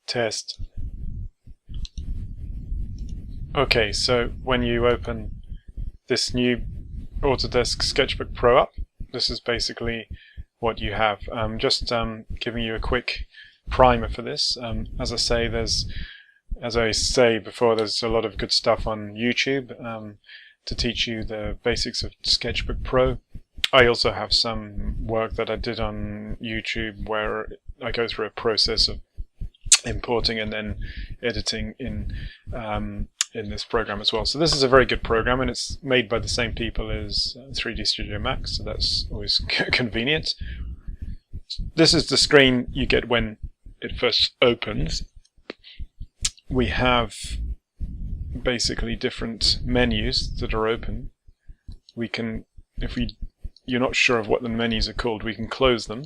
Test. Okay, so when you open this new Autodesk Sketchbook Pro up, this is basically what you have. Just giving you a quick primer for this. As I say before, there's a lot of good stuff on YouTube to teach you the basics of Sketchbook Pro. I also have some work that I did on YouTube where I go through a process of importing and then editing in this program as well. So this is a very good program, and it's made by the same people as 3D Studio Max, so that's always convenient. This is the screen you get when it first opens. We have basically different menus that are open. We can, if you're not sure of what the menus are called, we can close them.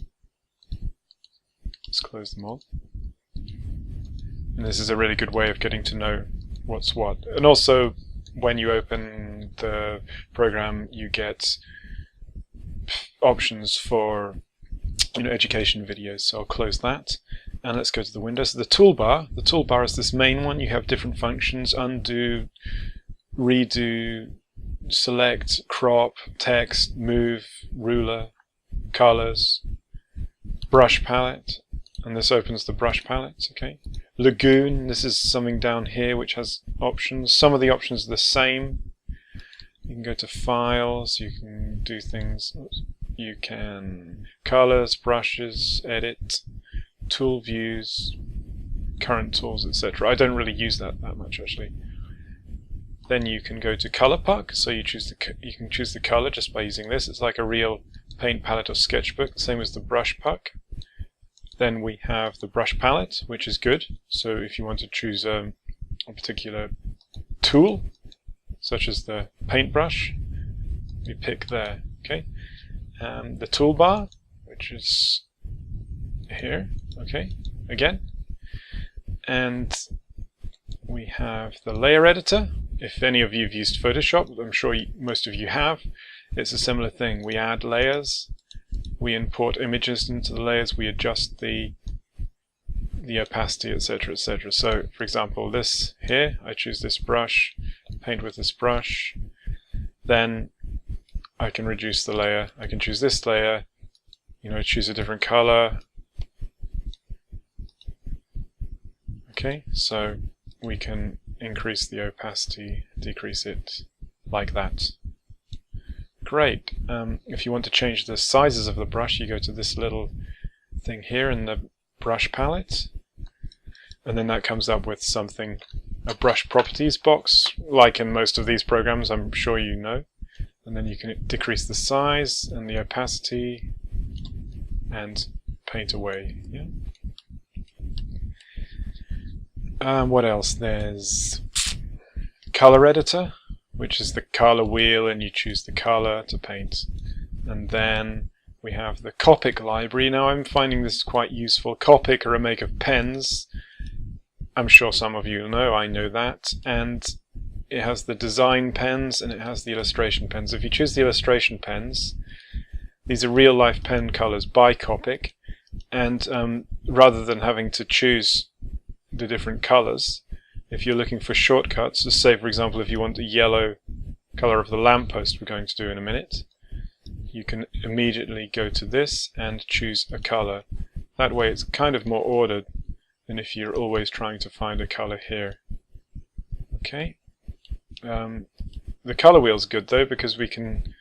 Let's close them all. And this is a really good way of getting to know what's what. And also, when you open the program, you get options for education videos. So I'll close that. And let's go to the window. So the toolbar. The toolbar is this main one. You have different functions: undo, redo, select, crop, text, move, ruler, colors, brush palette. And this opens the brush palette. Okay. Lagoon. This is something down here which has options. Some of the options are the same. You can go to files. You can do things. You can colors, brushes, edit, tool views, current tools, etc. I don't really use that much actually. Then you can go to color puck. So you can choose the color just by using this. It's like a real paint palette or sketchbook, same as the brush puck. Then we have the brush palette, which is good. So if you want to choose a particular tool, such as the paintbrush, you pick there. Okay. The toolbar, which is here. Okay. Again. And we have the layer editor. If any of you have used Photoshop, I'm sure most of you have. It's a similar thing. We add layers. We import images into the layers, we adjust the opacity, etc., etc. So, for example, this here, I choose this brush, paint with this brush, then I can reduce the layer, I can choose this layer, choose a different color. Okay, so we can increase the opacity, decrease it, like that. Great. If you want to change the sizes of the brush, you go to this little thing here in the brush palette, and then that comes up with something, a brush properties box, like in most of these programs, I'm sure you know. And then you can decrease the size and the opacity and paint away. Yeah. What else? There's color editor, which is the color wheel, and you choose the color to paint. And then we have the Copic Library. Now I'm finding this quite useful. Copic are a make of pens. I'm sure some of you know, I know that. And it has the design pens and it has the illustration pens. If you choose the illustration pens, these are real life pen colors by Copic. And rather than having to choose the different colors, if you're looking for shortcuts, just say for example if you want the yellow color of the lamppost we're going to do in a minute, you can immediately go to this and choose a color. That way it's kind of more ordered than if you're always trying to find a color here. Okay. The color wheel is good though, because we can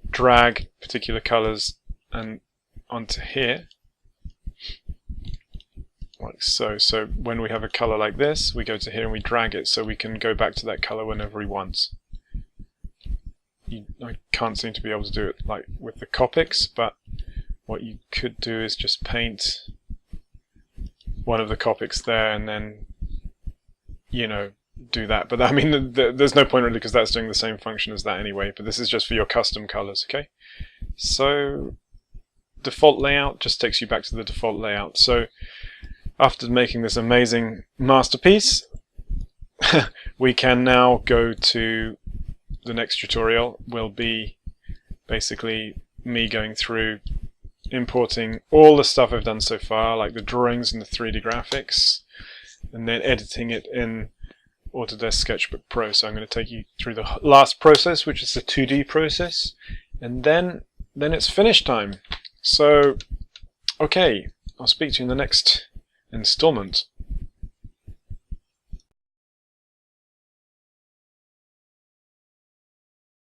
drag particular colors and onto here. Like so. So when we have a color like this, we go to here and we drag it, so we can go back to that color whenever we want. I can't seem to be able to do it like with the Copics, but what you could do is just paint one of the Copics there and then, do that. But I mean, there's no point really, because that's doing the same function as that anyway, but this is just for your custom colors, okay? So default layout just takes you back to the default layout. So after making this amazing masterpiece, we can now go to the next tutorial. Will be basically me going through importing all the stuff I've done so far, like the drawings and the 3D graphics, and then editing it in Autodesk Sketchbook Pro. So I'm going to take you through the last process, which is the 2D process, and then it's finish time. So, okay, I'll speak to you in the next installment.